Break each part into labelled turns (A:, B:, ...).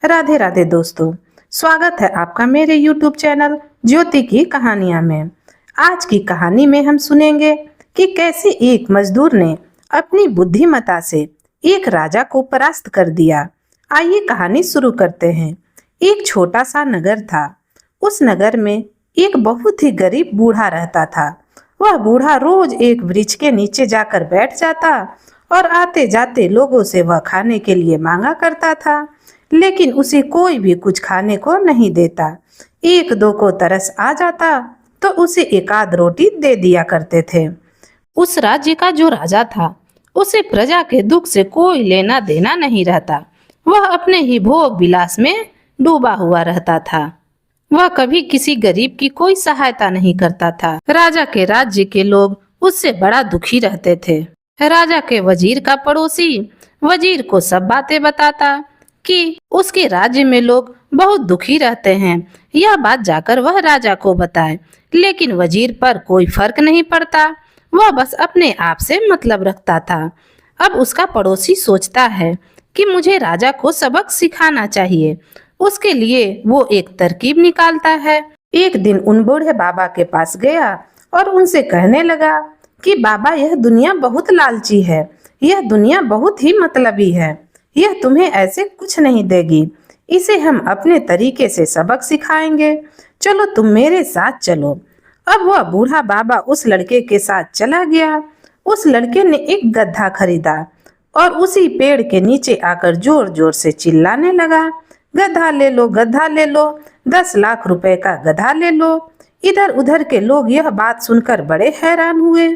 A: राधे राधे दोस्तों। स्वागत है आपका मेरे YouTube चैनल ज्योति की कहानियां में। आज की कहानी में हम सुनेंगे कि कैसे एक मजदूर ने अपनी बुद्धिमत्ता से एक राजा को परास्त कर दिया। आइए कहानी शुरू करते हैं। एक छोटा सा नगर था। उस नगर में एक बहुत ही गरीब बूढ़ा रहता था। वह बूढ़ा रोज एक वृक्ष के नीचे जाकर बैठ जाता और आते जाते लोगों से वह खाने के लिए मांगा करता था, लेकिन उसे कोई भी कुछ खाने को नहीं देता। एक दो को तरस आ जाता तो उसे एक आध रोटी दे दिया करते थे। उस राज्य का जो राजा था उसे प्रजा के दुख से कोई लेना देना नहीं रहता। वह अपने ही भोग विलास में डूबा हुआ रहता था। वह कभी किसी गरीब की कोई सहायता नहीं करता था। राजा के राज्य के लोग उससे बड़ा दुखी रहते थे। राजा के वजीर का पड़ोसी वजीर को सब बातें बताता कि उसके राज्य में लोग बहुत दुखी रहते हैं। यह बात जाकर वह राजा को बताए, लेकिन वजीर पर कोई फर्क नहीं पड़ता। वह बस अपने आप से मतलब रखता था। अब उसका पड़ोसी सोचता है कि मुझे राजा को सबक सिखाना चाहिए। उसके लिए वो एक तरकीब निकालता है। एक दिन उन बूढ़े बाबा के पास गया और उनसे कहने लगा कि बाबा, यह दुनिया बहुत लालची है। यह दुनिया बहुत ही मतलबी है। यह तुम्हें ऐसे कुछ नहीं देगी। इसे हम अपने तरीके से सबक सिखाएंगे। चलो तुम मेरे साथ चलो। अब वह बूढ़ा बाबा उस लड़के के साथ चला गया। उस लड़के ने एक गधा खरीदा और उसी पेड़ के नीचे आकर जोर जोर से चिल्लाने लगा, गधा ले लो, गधा ले लो, 10 लाख रुपए का गधा ले लो। इधर उधर के लोग यह बात सुनकर बड़े हैरान हुए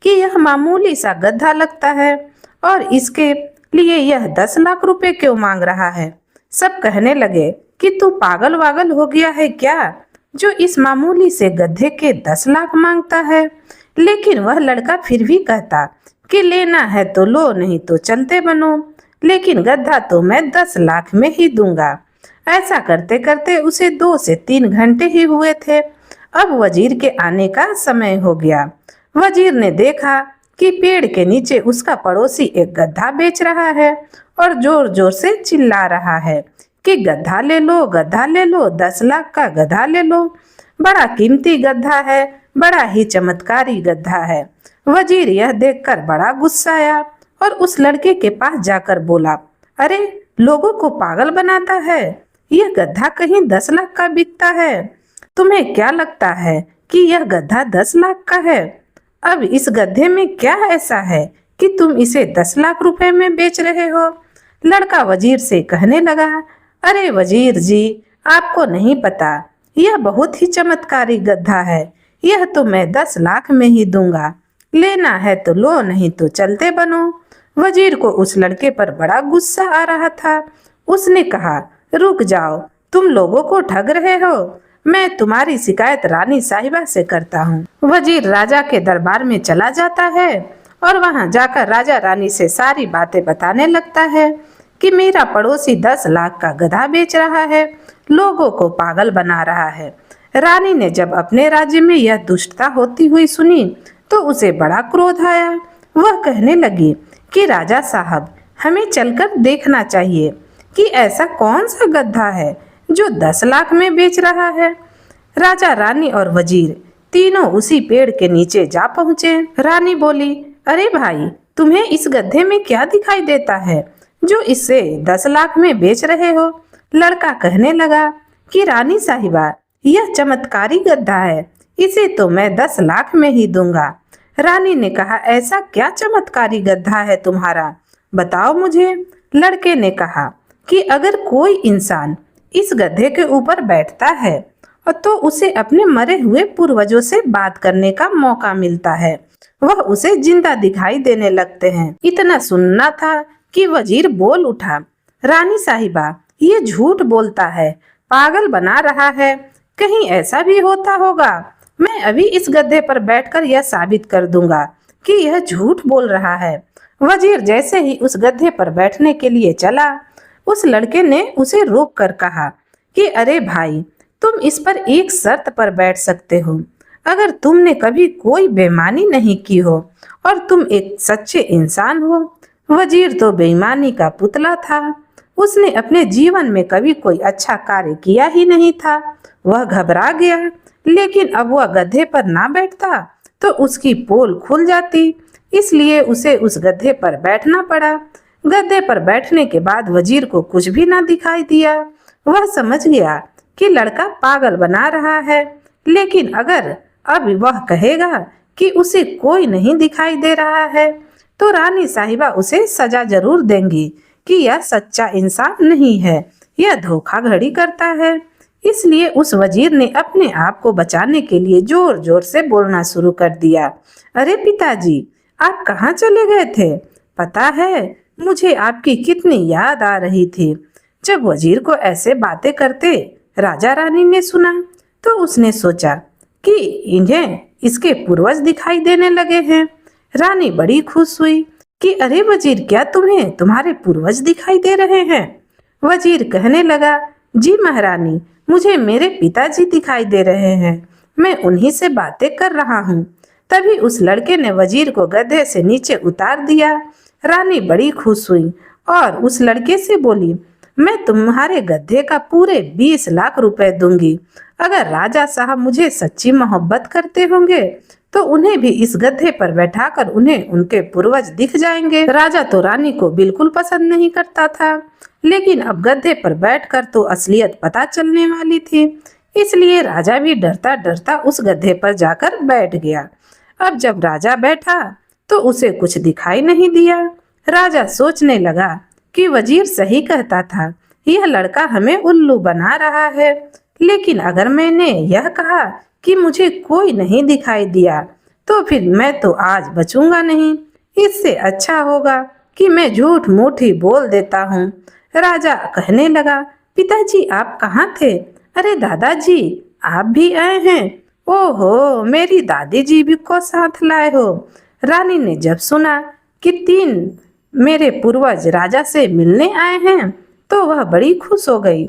A: कि यह मामूली सा गधा लगता है और इसके लिए यह 10 लाख रुपए क्यों मांग रहा है। सब कहने लगे कि तू पागल वागल हो गया है क्या, जो इस मामूली से गधे के 10 लाख मांगता है। लेकिन वह लड़का फिर भी कहता कि लेना है तो लो, नहीं तो चलते बनो, लेकिन गधा तो मैं 10 लाख में ही दूंगा। ऐसा करते करते उसे 2 से 3 घंटे ही हुए थे। अब वजीर के आने का समय हो गया। वजीर ने देखा कि पेड़ के नीचे उसका पड़ोसी एक गधा बेच रहा है और जोर जोर से चिल्ला रहा है कि गधा ले लो, गधा ले लो, 10 लाख का गधा ले लो। बड़ा कीमती गधा है, बड़ा ही चमत्कारी गधा है। वजीर यह देखकर बड़ा गुस्साया और उस लड़के के पास जाकर बोला, अरे, लोगों को पागल बनाता है। यह गधा कहीं 10 लाख का बिकता है। तुम्हें क्या लगता है कि यह गधा 10 लाख का है? अब इस गधे में क्या ऐसा है कि तुम इसे 10 लाख रुपए में बेच रहे हो? लड़का वजीर से कहने लगा, अरे वजीर जी, आपको नहीं पता, यह बहुत ही चमत्कारी गधा है। यह तो मैं 10 लाख में ही दूंगा। लेना है तो लो, नहीं तो चलते बनो। वजीर को उस लड़के पर बड़ा गुस्सा आ रहा था। उसने कहा, रुक जाओ, तुम लोगों को ठग रहे हो। मैं तुम्हारी शिकायत रानी साहिबा से करता हूँ। वजीर राजा के दरबार में चला जाता है और वहाँ जाकर राजा रानी से सारी बातें बताने लगता है कि मेरा पड़ोसी 10 लाख का गधा बेच रहा है, लोगों को पागल बना रहा है। रानी ने जब अपने राज्य में यह दुष्टता होती हुई सुनी तो उसे बड़ा क्रोध आया। वह कहने लगी कि राजा साहब, हमें चलकर देखना चाहिए कि ऐसा कौन सा गधा है जो 10 लाख में बेच रहा है। राजा, रानी और वजीर तीनों उसी पेड़ के नीचे जा पहुंचे। रानी बोली, अरे भाई, तुम्हें इस गधे में क्या दिखाई देता है जो इसे 10 लाख में बेच रहे हो? लड़का कहने लगा कि रानी साहिबा, यह चमत्कारी गधा है, इसे तो मैं 10 लाख में ही दूंगा। रानी ने कहा, ऐसा क्या चमत्कारी गधा है तुम्हारा, बताओ मुझे। लड़के ने कहा कि अगर कोई इंसान इस गधे के ऊपर बैठता है और तो उसे अपने मरे हुए पूर्वजों से बात करने का मौका मिलता है। वह उसे जिंदा दिखाई देने लगते हैं। इतना सुनना था कि वजीर बोल उठा, रानी साहिबा, ये झूठ बोलता है, पागल बना रहा है। कहीं ऐसा भी होता होगा? मैं अभी इस गधे पर बैठकर यह साबित कर दूंगा कि यह झूठ बोल रहा है। वजीर जैसे ही उस गधे पर बैठने के लिए चला, उस लड़के ने उसे रोक कर कहा कि अरे भाई, तुम इस पर एक शर्त पर बैठ सकते हो। अगर तुमने कभी कोई बेईमानी नहीं की हो और तुम एक सच्चे इंसान हो। वजीर तो बेईमानी का पुतला था। उसने अपने जीवन में कभी कोई अच्छा कार्य किया ही नहीं था। वह घबरा गया, लेकिन अब वह गधे पर ना बैठता तो उसकी पोल खुल जाती, इसलिए उसे उस गधे पर बैठना पड़ा। गधे पर बैठने के बाद वजीर को कुछ भी ना दिखाई दिया। वह समझ गया कि लड़का पागल बना रहा है, लेकिन अगर अब वह कहेगा कि उसे कोई नहीं दिखाई दे रहा है तो रानी साहिबा उसे सजा जरूर देंगी कि यह सच्चा इंसान नहीं है, यह धोखाधड़ी करता है। इसलिए उस वजीर ने अपने आप को बचाने के लिए जोर जोर से बोलना शुरू कर दिया। अरे पिताजी, आप कहाँ चले गए थे? पता है मुझे आपकी कितनी याद आ रही थी। जब वजीर को ऐसे बातें करते राजा रानी ने सुना तो उसने सोचा कि इन्हें इसके पूर्वज दिखाई देने लगे हैं। रानी बड़ी खुश हुई कि अरे वजीर, क्या तुम्हें तुम्हारे पूर्वज दिखाई दे रहे हैं? वजीर कहने लगा, जी महारानी, मुझे मेरे पिताजी दिखाई दे रहे हैं, मैं उन्हीं से बातें कर रहा हूँ। तभी उस लड़के ने वजीर को गधे से नीचे उतार दिया। रानी बड़ी खुश हुई और उस लड़के से बोली, मैं तुम्हारे गधे का पूरे 20 लाख रुपए दूंगी। अगर राजा साहब मुझे सच्ची मोहब्बत करते होंगे तो उन्हें भी इस गधे पर बैठाकर उन्हें उनके पूर्वज दिख जाएंगे। राजा तो रानी को बिल्कुल पसंद नहीं करता था, लेकिन अब गधे पर बैठकर तो असलियत पता चलने वाली थी, इसलिए राजा भी डरता डरता उस गधे पर जाकर बैठ गया। अब जब राजा बैठा तो उसे कुछ दिखाई नहीं दिया। राजा सोचने लगा कि वजीर सही कहता था, यह लड़का हमें उल्लू बना रहा है, लेकिन अगर मैंने यह कहा कि मुझे कोई नहीं दिखाई दिया तो फिर मैं तो आज बचूंगा नहीं। इससे अच्छा होगा कि मैं झूठ मूठ ही बोल देता हूँ। राजा कहने लगा, पिताजी आप कहाँ थे? अरे दादाजी, आप भी आए हैं? ओहो, मेरी दादी जी भी को साथ लाए हो। रानी ने जब सुना कि 3 मेरे पूर्वज राजा से मिलने आए हैं तो वह बड़ी खुश हो गई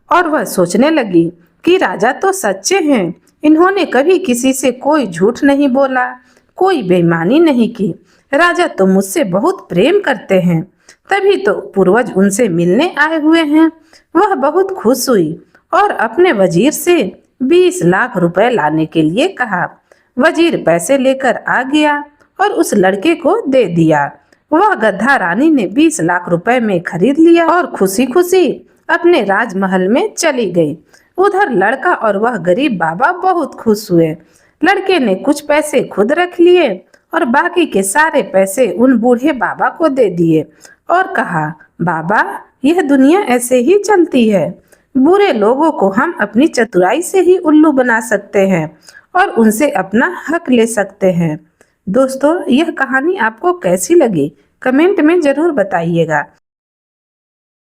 A: और वह सोचने लगी कि राजा तो सच्चे हैं, इन्होंने कभी किसी से कोई झूठ नहीं बोला, कोई बेईमानी नहीं की। राजा तो मुझसे बहुत प्रेम करते हैं, तभी तो पूर्वज उनसे मिलने आए हुए हैं। वह बहुत खुश हुई और अपने वजीर से 20 लाख रुपए लाने के लिए कहा। वजीर पैसे लेकर आ गया और उस लड़के को दे दिया। वह गधा रानी ने 20 लाख रुपए में खरीद लिया और खुशी खुशी अपने राजमहल में चली गई। उधर लड़का और वह गरीब बाबा बहुत खुश हुए। लड़के ने कुछ पैसे खुद रख लिए और बाकी के सारे पैसे उन बूढ़े बाबा को दे दिए और कहा, बाबा, यह दुनिया ऐसे ही चलती है। बुरे लोगों को हम अपनी चतुराई से ही उल्लू बना सकते हैं और उनसे अपना हक ले सकते हैं। दोस्तों, यह कहानी आपको कैसी लगी? कमेंट में जरूर बताइएगा।